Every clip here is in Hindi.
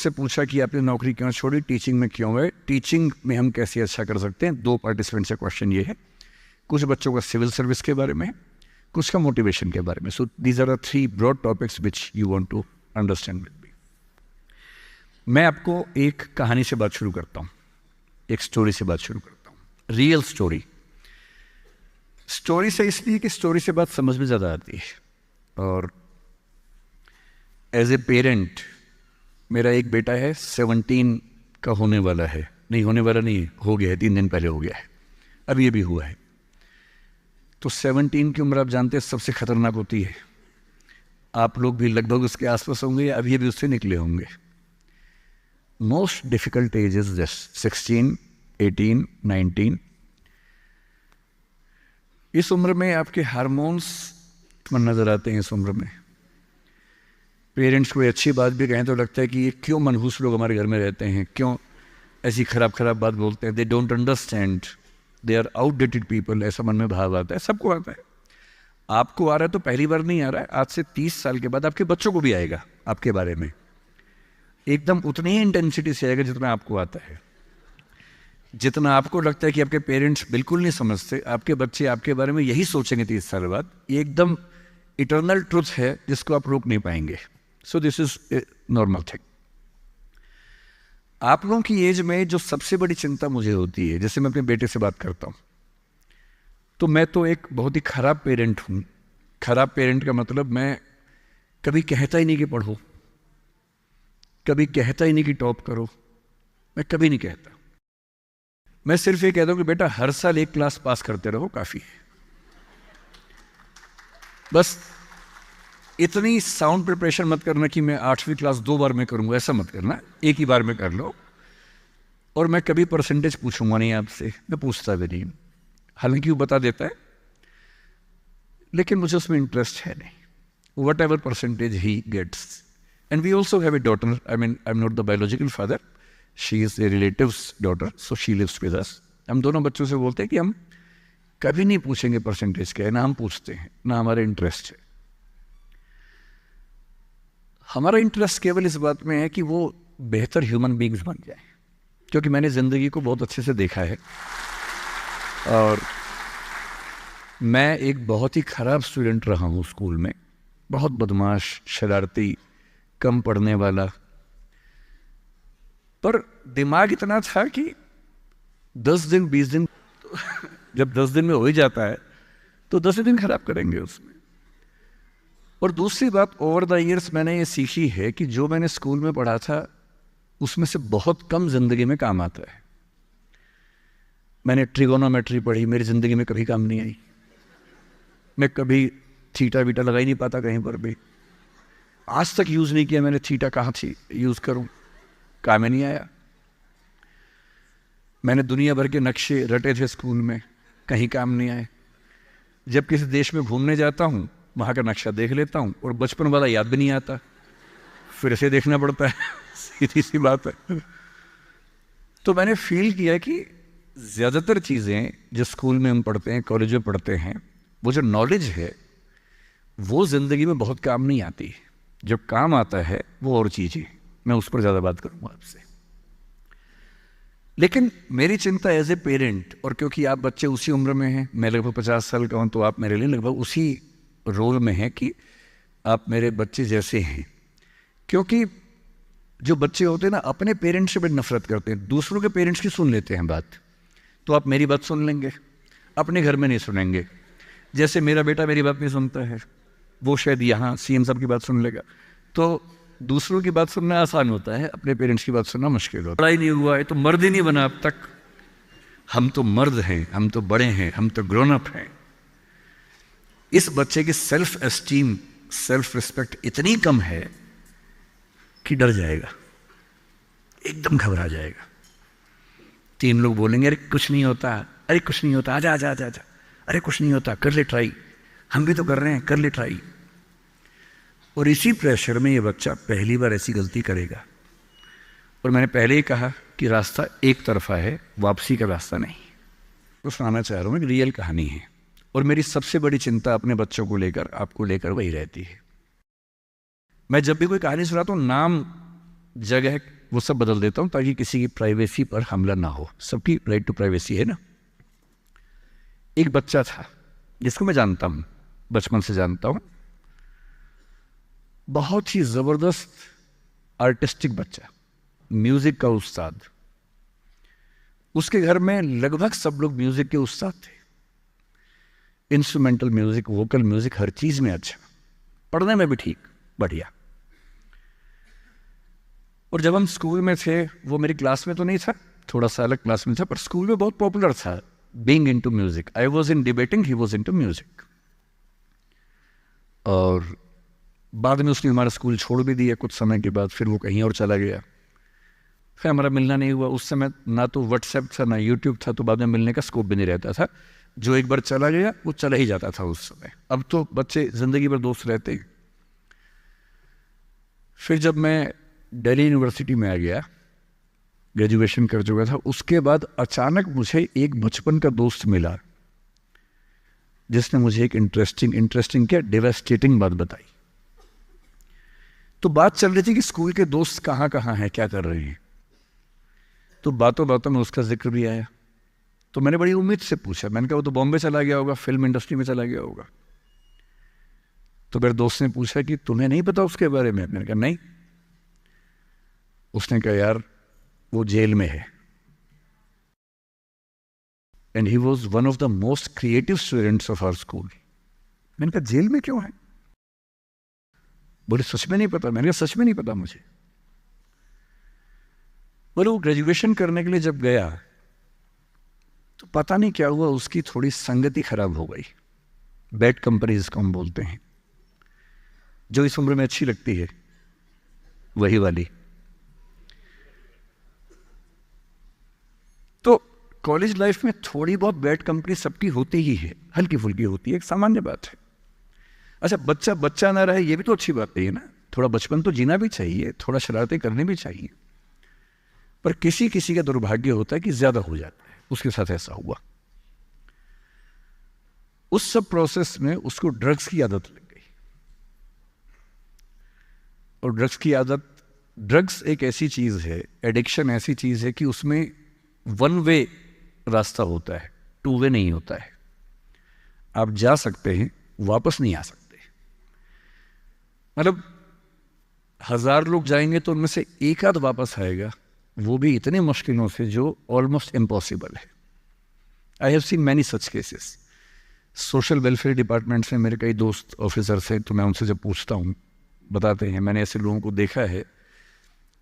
मुझसे पूछा कि आपने नौकरी क्यों छोड़ी, टीचिंग में क्यों गए, टीचिंग में हम कैसे अच्छा कर सकते हैं। 2 पार्टिसिपेंट से क्वेश्चन ये है, कुछ बच्चों का सिविल सर्विस के बारे में, कुछ का मोटिवेशन के बारे में। So these are the 3 broad topics which you want to understand with me. मैं आपको एक कहानी से बात शुरू करता हूँ, एक स्टोरी से बात शुरू करता हूँ, रियल स्टोरी। स्टोरी से इसलिए कि स्टोरी से बात समझ में ज़्यादा आती है। और एज ए पेरेंट, मेरा एक बेटा है, 17 का होने वाला है, नहीं होने वाला नहीं, हो गया है, 3 दिन पहले हो गया है, अब ये भी हुआ है। तो 17 की उम्र आप जानते हैं सबसे खतरनाक होती है। आप लोग भी लगभग उसके आसपास होंगे या अभी अभी उससे निकले होंगे। Most difficult age is this, 16, 18, 19। इस उम्र में आपके हार्मोन्स नजर आते हैं। इस उम्र में पेरेंट्स को अच्छी बात भी कहें तो लगता है कि ये क्यों मनहूस लोग हमारे घर में रहते हैं, क्यों ऐसी खराब खराब बात बोलते हैं, they don't understand, they are outdated people, ऐसा मन में भाव आता है। सबको आता है, आपको आ रहा है तो पहली बार नहीं आ रहा है, आज से 30 साल के बाद आपके बच्चों को भी आएगा आपके बारे में, एकदम उतनी ही इंटेंसिटी से आएगा जितना आपको आता है। जितना आपको लगता है कि आपके पेरेंट्स बिल्कुल नहीं समझते, आपके बच्चे आपके बारे में यही सोचेंगे 30 साल बाद। ये एकदम इटर्नल ट्रुथ है जिसको आप रोक नहीं पाएंगे। So this is a normal thing. आप लोगों की एज में जो सबसे बड़ी चिंता मुझे होती है, जैसे मैं अपने बेटे से बात करता हूं, तो मैं तो एक बहुत ही खराब पेरेंट हूं। खराब पेरेंट का मतलब मैं कभी कहता ही नहीं कि पढ़ो, कभी कहता ही नहीं कि टॉप करो, मैं कभी नहीं कहता। मैं सिर्फ ये कहता हूं कि बेटा हर साल एक क्लास पास करते रहो, काफी है। बस इतनी साउंड प्रिपरेशन मत करना कि मैं 8वीं क्लास 2 बार में करूंगा, ऐसा मत करना, एक ही बार में कर लो। और मैं कभी परसेंटेज पूछूंगा नहीं आपसे, मैं पूछता भी नहीं, हालांकि वो बता देता है, लेकिन मुझे उसमें इंटरेस्ट है नहीं। Whatever percentage he gets. And we also have a daughter, I mean I'm not the biological father, she is a relative's daughter, so she lives with us. हम दोनों बच्चों से बोलते हैं कि हम कभी नहीं पूछेंगे परसेंटेज क्या है, ना हम पूछते हैं, ना हमारा इंटरेस्ट है। हमारा इंटरेस्ट केवल इस बात में है कि वो बेहतर ह्यूमन बींग्स बन जाए, क्योंकि मैंने ज़िंदगी को बहुत अच्छे से देखा है। और मैं एक बहुत ही ख़राब स्टूडेंट रहा हूँ स्कूल में, बहुत बदमाश, शरारती, कम पढ़ने वाला। पर दिमाग इतना था कि 10 दिन 20 दिन जब 10 दिन में हो ही जाता है तो 10 दिन खराब करेंगे उसमें। और दूसरी बात, ओवर द ईयर्स मैंने ये सीखी है कि जो मैंने स्कूल में पढ़ा था उसमें से बहुत कम जिंदगी में काम आता है। मैंने ट्रिगोनोमेट्री पढ़ी, मेरी जिंदगी में कभी काम नहीं आई। मैं कभी थीटा वीटा लगा ही नहीं पाता कहीं पर भी, आज तक यूज नहीं किया मैंने थीटा, कहाँ थी यूज करूं, काम में नहीं आया। मैंने दुनिया भर के नक्शे रटे थे स्कूल में, कहीं काम नहीं आए। जब किसी देश में घूमने जाता हूँ वहाँ का नक्शा देख लेता हूँ और बचपन वाला याद भी नहीं आता, फिर से देखना पड़ता है सीधी सी बात है। तो मैंने फील किया कि ज़्यादातर चीज़ें जो स्कूल में हम पढ़ते हैं, कॉलेज में पढ़ते हैं, वो जो नॉलेज है वो ज़िंदगी में बहुत काम नहीं आती। जो काम आता है वो और चीज़ें, मैं उस पर ज़्यादा बात करूँगा आपसे। लेकिन मेरी चिंता एज ए पेरेंट, और क्योंकि आप बच्चे उसी उम्र में हैं, मैं लगभग 50 साल का हूँ, तो आप मेरे लिए लगभग उसी रोल में हैं कि आप मेरे बच्चे जैसे हैं। क्योंकि जो बच्चे होते हैं ना, अपने पेरेंट्स से बड़ी नफरत करते हैं, दूसरों के पेरेंट्स की सुन लेते हैं बात। तो आप मेरी बात सुन लेंगे, अपने घर में नहीं सुनेंगे। जैसे मेरा बेटा मेरी बात नहीं सुनता है, वो शायद यहाँ सीएम साहब की बात सुन लेगा। तो दूसरों की बात सुनना आसान होता है, अपने पेरेंट्स की बात सुनना मुश्किल होता है। पढ़ाई नहीं हुआ है तो मर्द ही नहीं बना अब तक। हम तो मर्द हैं, हम तो बड़े हैं, हम तो ग्रोन अप हैं। इस बच्चे की सेल्फ एस्टीम, सेल्फ रिस्पेक्ट इतनी कम है कि डर जाएगा, एकदम घबरा जाएगा। 3 लोग बोलेंगे अरे कुछ नहीं होता, अरे कुछ नहीं होता, आजा आजा आजा आजा, अरे कुछ नहीं होता, कर ले ट्राई, हम भी तो कर रहे हैं, कर ले ट्राई। और इसी प्रेशर में ये बच्चा पहली बार ऐसी गलती करेगा। और मैंने पहले ही कहा कि रास्ता एक तरफा है, वापसी का रास्ता नहीं। तो सुनाना चाह रहा हूँ, एक रियल कहानी है। और मेरी सबसे बड़ी चिंता अपने बच्चों को लेकर, आपको लेकर वही रहती है। मैं जब भी कोई कहानी सुनाता हूँ, नाम जगह वो सब बदल देता हूँ ताकि किसी की प्राइवेसी पर हमला ना हो। सबकी राइट टू प्राइवेसी है ना। एक बच्चा था जिसको मैं जानता हूँ, बचपन से जानता हूँ, बहुत ही ज़बरदस्त आर्टिस्टिक बच्चा, म्यूज़िक का उस्ताद। उसके घर में लगभग सब लोग म्यूज़िक के उस्ताद थे, इंस्ट्रूमेंटल म्यूज़िक, वोकल म्यूज़िक, हर चीज़ में अच्छा, पढ़ने में भी ठीक, बढ़िया। और जब हम स्कूल में थे, वो मेरी क्लास में तो नहीं था, थोड़ा सा अलग क्लास में था, पर स्कूल में बहुत पॉपुलर था, being into music. I was in debating, he was into music. और बाद में उसने हमारा स्कूल छोड़ भी दिया कुछ समय के बाद, फिर वो कहीं और चला गया, फिर हमारा मिलना नहीं हुआ। उस समय ना तो व्हाट्सएप था ना यूट्यूब था, तो बाद में मिलने का स्कोप भी नहीं रहता था। जो एक बार चला गया वो चला ही जाता था उस समय। अब तो बच्चे जिंदगी भर दोस्त रहते। फिर जब मैं दिल्ली यूनिवर्सिटी में आ गया, ग्रेजुएशन कर चुका था, उसके बाद अचानक मुझे एक बचपन का दोस्त मिला जिसने मुझे एक इंटरेस्टिंग क्या, डेवास्टेटिंग बात बताई। तो बात चल रही थी कि स्कूल के दोस्त कहाँ कहाँ हैं, क्या कर रहे हैं। तो बातों बातों में उसका जिक्र भी आया। तो मैंने बड़ी उम्मीद से पूछा, मैंने कहा वो तो बॉम्बे चला गया होगा, फिल्म इंडस्ट्री में चला गया होगा। तो मेरे दोस्त ने पूछा कि तुम्हें नहीं पता उसके बारे में? मैंने कहा नहीं। उसने कहा यार वो जेल में है, and he was one of the most creative students of our school. मैंने कहा जेल में क्यों है? बोले सच में नहीं पता। मैंने कहा सच में नहीं पता मुझे। बोले वो ग्रेजुएशन करने के लिए जब गया तो पता नहीं क्या हुआ, उसकी थोड़ी संगति खराब हो गई। बैड कंपनी जिसको हम बोलते हैं, जो इस उम्र में अच्छी लगती है, वही वाली। तो कॉलेज लाइफ में थोड़ी बहुत बैड कंपनी सबकी होती ही है, हल्की फुल्की होती है, एक सामान्य बात है। अच्छा, बच्चा बच्चा ना रहे ये भी तो अच्छी बात नहीं है ना। थोड़ा बचपन तो जीना भी चाहिए, थोड़ा शरारतें करनी भी चाहिए। पर किसी किसी का दुर्भाग्य होता है कि ज्यादा हो जाता है, उसके साथ ऐसा हुआ। उस सब प्रोसेस में उसको ड्रग्स की आदत लग गई। और ड्रग्स की आदत, ड्रग्स एक ऐसी चीज है, एडिक्शन ऐसी चीज है कि उसमें वन वे रास्ता होता है, टू वे नहीं होता है। आप जा सकते हैं, वापस नहीं आ सकते। मतलब 1000 लोग जाएंगे तो उनमें से एक आध वापस आएगा, वो भी इतने मुश्किलों से जो ऑलमोस्ट इम्पॉसिबल है। I have seen many such cases. Social welfare department से मेरे कई दोस्त ऑफिसर्स हैं, तो मैं उनसे जब पूछता हूँ, बताते हैं मैंने ऐसे लोगों को देखा है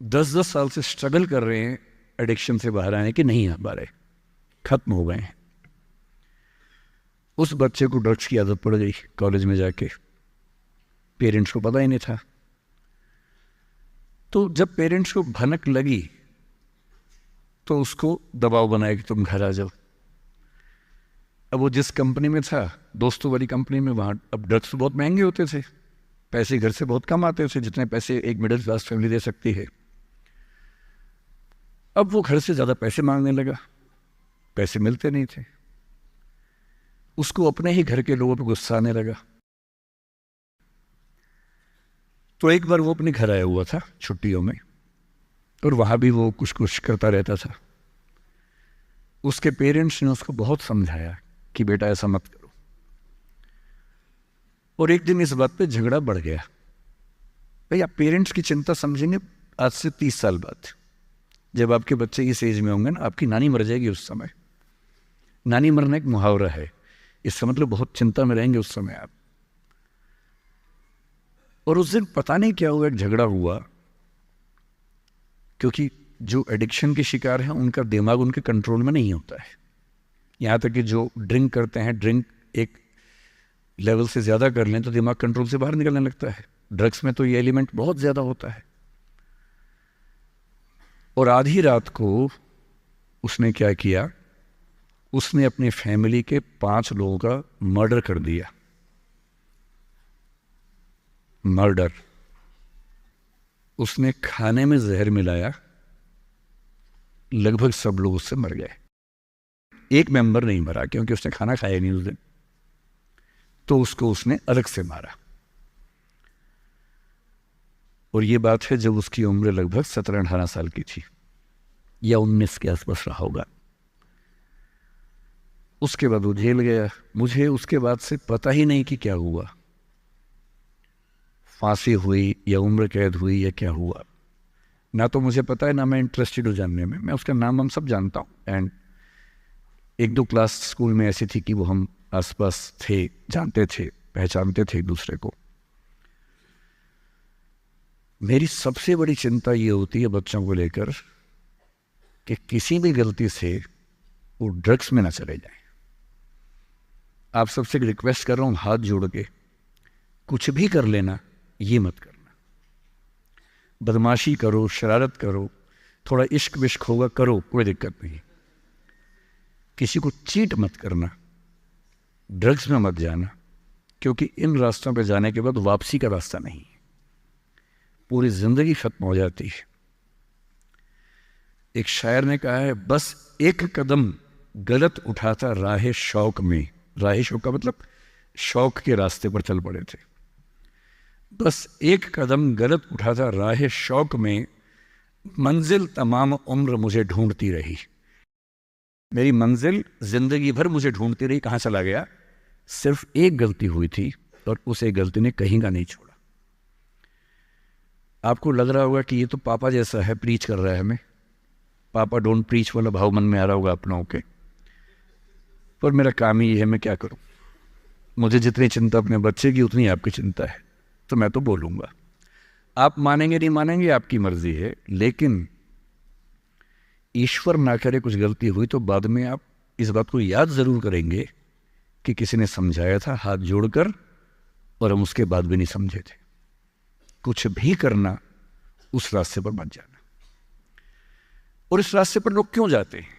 10-10 साल से स्ट्रगल कर रहे हैं एडिक्शन से बाहर आने की, नहीं आ पा रहे, खत्म हो गए हैं। उस बच्चे को ड्रग्स की आदत पड़ गई कॉलेज में जाके, पेरेंट्स को पता ही नहीं था। तो जब पेरेंट्स को भनक लगी तो उसको दबाव बनाया कि तुम घर आ जाओ। अब वो जिस कंपनी में था, दोस्तों वाली कंपनी में, वहाँ अब ड्रग्स बहुत महंगे होते थे, पैसे घर से बहुत कम आते थे, जितने पैसे एक मिडिल क्लास फैमिली दे सकती है। अब वो घर से ज़्यादा पैसे मांगने लगा, पैसे मिलते नहीं थे। उसको अपने ही घर के लोगों पर गुस्सा आने लगा। तो एक बार वो अपने घर आया हुआ था छुट्टियों में, और वहाँ भी वो कुछ कुछ करता रहता था। उसके पेरेंट्स ने उसको बहुत समझाया कि बेटा ऐसा मत करो। और एक दिन इस बात पे झगड़ा बढ़ गया। भाई आप पेरेंट्स की चिंता समझेंगे आज से 30 साल बाद, जब आपके बच्चे इस एज में होंगे ना, आपकी नानी मर जाएगी उस समय। नानी मरना एक मुहावरा है, इसका मतलब बहुत चिंता में रहेंगे उस समय आप। और उस दिन पता नहीं क्या हुआ, एक झगड़ा हुआ, क्योंकि जो एडिक्शन के शिकार हैं उनका दिमाग उनके कंट्रोल में नहीं होता है। यहाँ तक कि जो ड्रिंक करते हैं, ड्रिंक एक लेवल से ज़्यादा कर लें तो दिमाग कंट्रोल से बाहर निकलने लगता है। ड्रग्स में तो ये एलिमेंट बहुत ज़्यादा होता है। और आधी रात को उसने क्या किया, उसने अपनी फैमिली के 5 लोगों का मर्डर कर दिया। मर्डर। उसने खाने में जहर मिलाया, लगभग सब लोग उससे मर गए। एक मेंबर नहीं मरा क्योंकि उसने खाना खाया नहीं उस दिन, तो उसको उसने अलग से मारा। और ये बात है जब उसकी उम्र लगभग 17-18 साल की थी या 19 के आसपास रहा होगा। उसके बाद वो जेल गया। मुझे उसके बाद से पता ही नहीं कि क्या हुआ, फांसी हुई या उम्र कैद हुई या क्या हुआ, ना तो मुझे पता है ना मैं इंटरेस्टेड हूँ जानने में। मैं उसका नाम हम सब जानता हूँ एंड एक दो क्लास स्कूल में ऐसी थी कि वो हम आसपास थे, जानते थे, पहचानते थे एक दूसरे को। मेरी सबसे बड़ी चिंता ये होती है बच्चों को लेकर कि किसी भी गलती से वो ड्रग्स में ना चले जाएं। आप सबसे रिक्वेस्ट कर रहा हूँ हाथ जोड़ के, कुछ भी कर लेना, ये मत करना। बदमाशी करो, शरारत करो, थोड़ा इश्क विश्क होगा करो, कोई दिक्कत नहीं। किसी को चीट मत करना, ड्रग्स में मत जाना, क्योंकि इन रास्तों पर जाने के बाद वापसी का रास्ता नहीं है, पूरी जिंदगी खत्म हो जाती है। एक शायर ने कहा है, बस एक कदम गलत उठाता राह शौक में, राह शौक का मतलब शौक के रास्ते पर चल पड़े थे। बस एक कदम गलत उठाता राह शौक में, मंजिल तमाम उम्र मुझे ढूंढती रही। मेरी मंजिल जिंदगी भर मुझे ढूंढती रही, कहाँ चला गया? सिर्फ एक गलती हुई थी और उस एक गलती ने कहीं का नहीं छोड़ा। आपको लग रहा होगा कि ये तो पापा जैसा है, प्रीच कर रहा है हमें, पापा डोंट प्रीच वाला भाव मन में आ रहा होगा आप लोगों के, पर मेरा काम ही है, मैं क्या करूं। मुझे जितनी चिंता अपने बच्चे की उतनी आपकी चिंता है, तो मैं तो बोलूँगा। आप मानेंगे नहीं मानेंगे आपकी मर्जी है, लेकिन ईश्वर ना करे कुछ गलती हुई तो बाद में आप इस बात को याद ज़रूर करेंगे कि किसी ने समझाया था हाथ जोड़कर और हम उसके बाद भी नहीं समझे थे। कुछ भी करना, उस रास्ते पर मत जाना। और इस रास्ते पर लोग क्यों जाते हैं?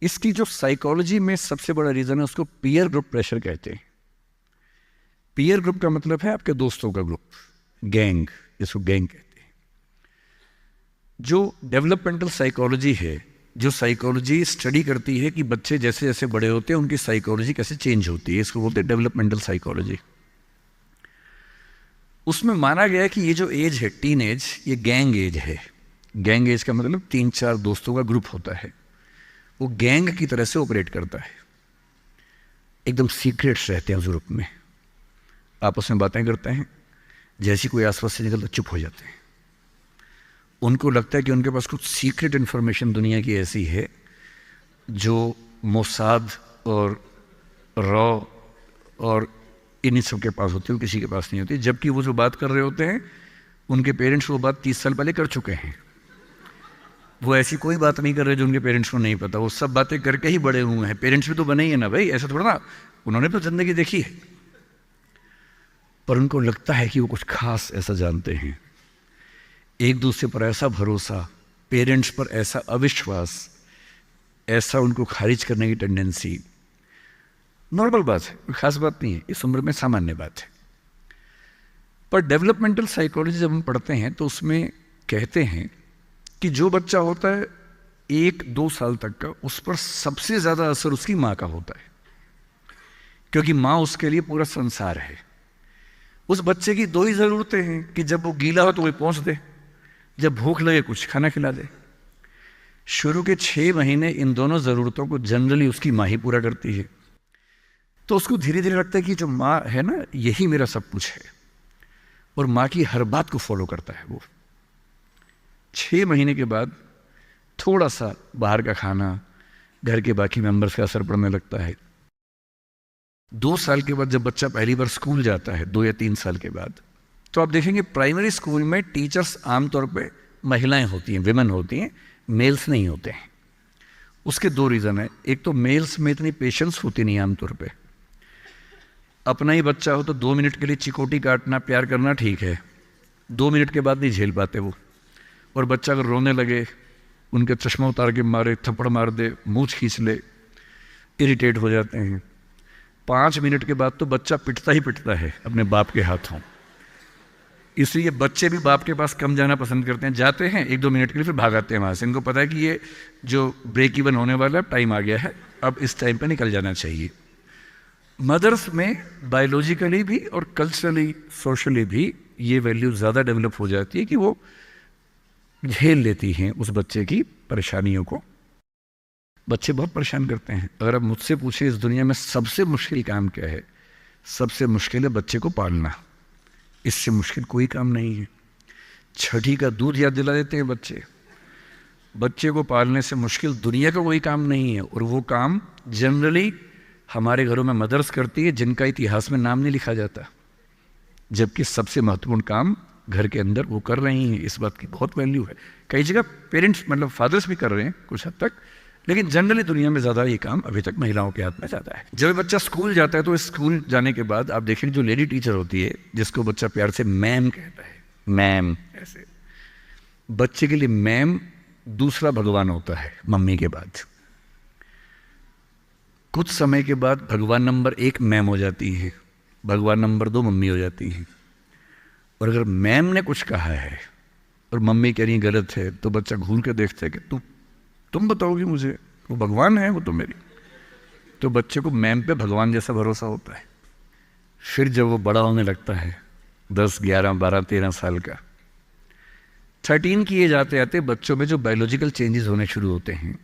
इसकी जो साइकोलॉजी में सबसे बड़ा रीजन है, उसको पीयर ग्रुप प्रेशर कहते हैं। पीयर ग्रुप का मतलब है आपके दोस्तों का ग्रुप, गैंग, जिसको गैंग कहते हैं। जो डेवलपमेंटल साइकोलॉजी है, जो साइकोलॉजी स्टडी करती है कि बच्चे जैसे जैसे बड़े होते हैं उनकी साइकोलॉजी कैसे चेंज होती है, इसको बोलते हैं डेवलपमेंटल साइकोलॉजी। उसमें माना गया कि ये जो एज है, टीन एज, ये गैंग एज है। गैंग एज का मतलब 3-4 दोस्तों का ग्रुप होता है, वो गैंग की तरह से ऑपरेट करता है। एकदम सीक्रेट्स रहते हैं उस ग्रुप में, आपस में बातें करते हैं, जैसी कोई आसपास से निकलता चुप हो जाते हैं। उनको लगता है कि उनके पास कुछ सीक्रेट इन्फॉर्मेशन दुनिया की ऐसी है जो मोसाद और रॉ और इन्हीं सब के पास होती है, किसी के पास नहीं होती। जबकि वो जो बात कर रहे होते हैं उनके पेरेंट्स वो बात 30 साल पहले कर चुके हैं। वो ऐसी कोई बात नहीं कर रहे जो उनके पेरेंट्स को नहीं पता, वो सब बातें करके ही बड़े हुए हैं। पेरेंट्स भी तो बने ही है ना भाई, ऐसा थोड़ा ना, उन्होंने तो जिंदगी देखी है। पर उनको लगता है कि वो कुछ खास ऐसा जानते हैं। एक दूसरे पर ऐसा भरोसा, पेरेंट्स पर ऐसा अविश्वास, ऐसा उनको खारिज करने की टेंडेंसी, नॉर्मल बात है, कोई खास बात नहीं है, इस उम्र में सामान्य बात है। पर डेवलपमेंटल साइकोलॉजी जब हम पढ़ते हैं तो उसमें कहते हैं कि जो बच्चा होता है 1-2 साल तक का, उस पर सबसे ज़्यादा असर उसकी माँ का होता है, क्योंकि माँ उसके लिए पूरा संसार है। उस बच्चे की 2 ही ज़रूरतें हैं कि जब वो गीला हो तो वो पहुँच दे, जब भूख लगे कुछ खाना खिला दे। शुरू के 6 महीने इन दोनों ज़रूरतों को जनरली उसकी माँ ही पूरा करती है। तो उसको धीरे धीरे लगता है कि जो माँ है ना, यही मेरा सब कुछ है, और माँ की हर बात को फॉलो करता है वो। 6 महीने के बाद थोड़ा सा बाहर का खाना, घर के बाकी मेंबर्स का असर पड़ने लगता है। 2 साल के बाद जब बच्चा पहली बार स्कूल जाता है, 2 या 3 साल के बाद, तो आप देखेंगे प्राइमरी स्कूल में टीचर्स आमतौर पे महिलाएं होती हैं, विमेन होती हैं, मेल्स नहीं होते हैं। उसके 2 रीज़न है। एक तो मेल्स में इतनी पेशेंस होती नहीं आमतौर पे। अपना ही बच्चा हो तो 2 मिनट के लिए चिकोटी काटना, प्यार करना ठीक है, 2 मिनट के बाद नहीं झेल पाते वो। और बच्चा अगर रोने लगे, उनके चश्मा उतार के मारे, थप्पड़ मार दे, मूंछ खींच ले, इरिटेट हो जाते हैं। 5 मिनट के बाद तो बच्चा पिटता ही पिटता है अपने बाप के हाथों। इसलिए बच्चे भी बाप के पास कम जाना पसंद करते हैं। जाते हैं 1-2 मिनट के लिए, फिर भाग आते हैं वहाँ से। इनको पता है कि ये जो ब्रेक इवन होने वाला है, टाइम आ गया है, अब इस टाइम पर निकल जाना चाहिए। मदर्स में बायोलॉजिकली भी और कल्चरली सोशली भी ये वैल्यू ज़्यादा डेवलप हो जाती है कि वो झेल लेती हैं उस बच्चे की परेशानियों को। बच्चे बहुत परेशान करते हैं। अगर आप मुझसे पूछें इस दुनिया में सबसे मुश्किल काम क्या है, सबसे मुश्किल है बच्चे को पालना। इससे मुश्किल कोई काम नहीं है। छठी का दूध याद दिला देते हैं बच्चे। बच्चे को पालने से मुश्किल दुनिया का कोई काम नहीं है, और वो काम जनरली हमारे घरों में मदर्स करती है जिनका इतिहास में नाम नहीं लिखा जाता, जबकि सबसे महत्वपूर्ण काम घर के अंदर वो कर रही हैं। इस बात की बहुत वैल्यू है। कई जगह पेरेंट्स मतलब फादर्स भी कर रहे हैं कुछ हद तक, लेकिन जनरली दुनिया में ज़्यादा ये काम अभी तक महिलाओं के हाथ में ज़्यादा है। जब बच्चा स्कूल जाता है तो स्कूल जाने के बाद आप देखें जो लेडी टीचर होती है, जिसको बच्चा प्यार से मैम कहता है, मैम, ऐसे बच्चे के लिए मैम दूसरा भगवान होता है मम्मी के बाद। कुछ समय के बाद भगवान नंबर 1 मैम हो जाती है, भगवान नंबर 2 मम्मी हो जाती है। और अगर मैम ने कुछ कहा है और मम्मी कह रही गलत है, तो बच्चा घूर के देखता है कि तुम बताओगी मुझे, वो भगवान है वो तो मेरी। तो बच्चे को मैम पे भगवान जैसा भरोसा होता है। फिर जब वो बड़ा होने लगता है 10, 11, 12, 13 साल का, 13 किए जाते आते बच्चों में जो बायोलॉजिकल चेंजेस होने शुरू होते हैं,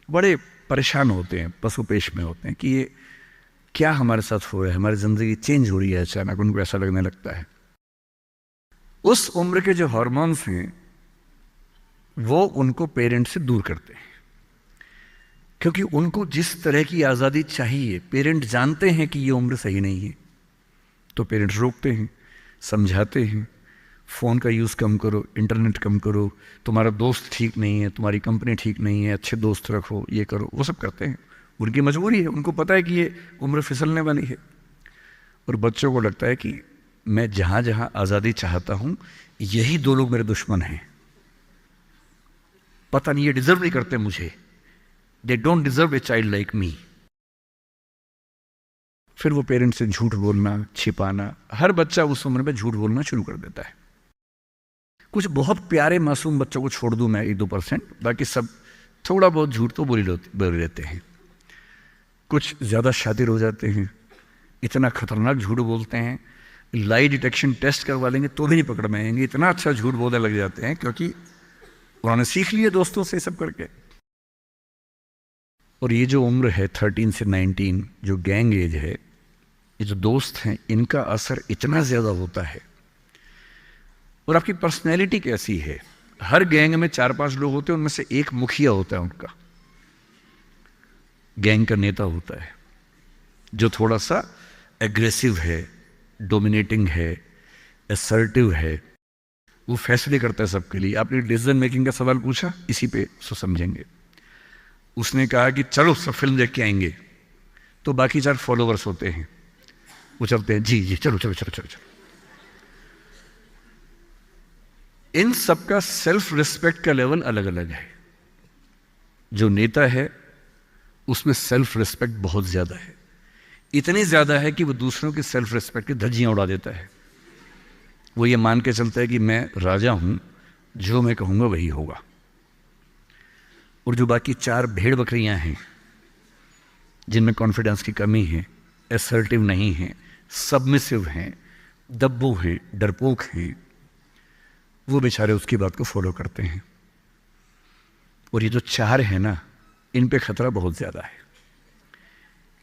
बड़े परेशान होते हैं, पशुपेश में होते हैं कि ये क्या हमारे साथ हो रहा है, हमारी ज़िंदगी चेंज हो रही है अचानक, उनको ऐसा लगने लगता है। उस उम्र के जो हार्मोन्स हैं वो उनको पेरेंट से दूर करते हैं, क्योंकि उनको जिस तरह की आज़ादी चाहिए, पेरेंट जानते हैं कि ये उम्र सही नहीं है, तो पेरेंट्स रोकते हैं, समझाते हैं, फ़ोन का यूज़ कम करो, इंटरनेट कम करो, तुम्हारा दोस्त ठीक नहीं है, तुम्हारी कंपनी ठीक नहीं है, अच्छे दोस्त रखो, ये करो, वो सब करते हैं। उनकी मजबूरी है, उनको पता है कि ये उम्र फिसलने वाली है। और बच्चों को लगता है कि मैं जहाँ जहाँ आज़ादी चाहता हूँ यही 2 लोग मेरे दुश्मन हैं, पता नहीं ये डिज़र्व नहीं करते मुझे, they don't deserve a child like me. फिर वो पेरेंट्स से झूठ बोलना, छिपाना, हर बच्चा उस उम्र में झूठ बोलना शुरू कर देता है। कुछ बहुत प्यारे मासूम बच्चों को छोड़ दूं मैं 1-2%, बाकी सब थोड़ा बहुत झूठ तो बोल लेते हैं। कुछ ज़्यादा शातिर हो जाते हैं, इतना खतरनाक झूठ बोलते हैं, लाई डिटेक्शन टेस्ट करवा लेंगे तो भी नहीं पकड़ में आएंगे, इतना अच्छा झूठ बोलने लग जाते हैं, क्योंकि उन्होंने सीख लिया दोस्तों से सब करके। और ये जो उम्र है 13 से 19, जो गैंग एज है, ये जो दोस्त हैं, इनका असर इतना ज़्यादा होता है। और आपकी पर्सनैलिटी कैसी है, हर गैंग में 4-5 लोग होते हैं, उनमें से एक मुखिया होता है, उनका गैंग का नेता होता है, जो थोड़ा सा एग्रेसिव है, डोमिनेटिंग है, असर्टिव है, वो फैसले करता है सबके लिए। आपने डिसीजन मेकिंग का सवाल पूछा, इसी पे सो समझेंगे। उसने कहा कि चलो सब फिल्म देख के आएंगे, तो बाकी 4 फॉलोवर्स होते हैं, वो चलते हैं, जी चलो चलो चलो चलो चलो। इन सबका सेल्फ रिस्पेक्ट का लेवल अलग अलग है। जो नेता है उसमें सेल्फ रिस्पेक्ट बहुत ज़्यादा है, इतनी ज़्यादा है कि वो दूसरों की सेल्फ रिस्पेक्ट की धज्जियाँ उड़ा देता है। वो ये मान के चलता है कि मैं राजा हूँ, जो मैं कहूँगा वही होगा। और जो बाकी 4 भेड़ बकरियाँ हैं, जिनमें कॉन्फिडेंस की कमी है, असर्टिव नहीं है, सबमिसिव हैं, दब्बू हैं, डरपोक हैं, वो बेचारे उसकी बात को फॉलो करते हैं। और ये जो 4 है ना, इन पे खतरा बहुत ज़्यादा है,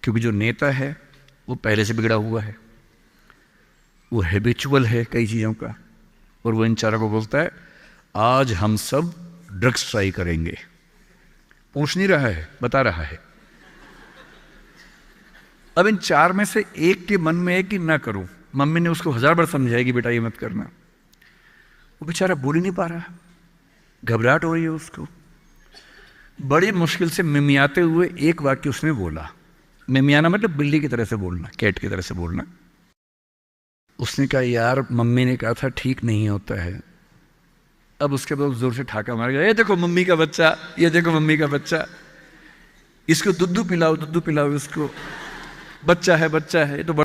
क्योंकि जो नेता है वो पहले से बिगड़ा हुआ है, वो हैबिचुअल है कई चीज़ों का, और वो इन 4 को बोलता है आज हम सब ड्रग्स ट्राई करेंगे। पूछ नहीं रहा है, बता रहा है। अब इन 4 में से एक के मन में है कि ना करो, मम्मी ने उसको 1000 बार समझाएगी बेटा ये मत करना, वो बेचारा बोल ही नहीं पा रहा, घबराहट हो रही है उसको। बड़ी मुश्किल से मिमियाते हुए एक वाक्य उसने बोला, मिमियाना मतलब बिल्ली की तरह से बोलना, कैट की तरह से बोलना। उसने कहा यार मम्मी ने कहा था ठीक नहीं होता है। अब उसके बाद जोर से ठाका मार गया, ये देखो मम्मी का बच्चा, ये देखो मम्मी का बच्चा, इसको दूध पिलाओ इसको, बच्चा है तो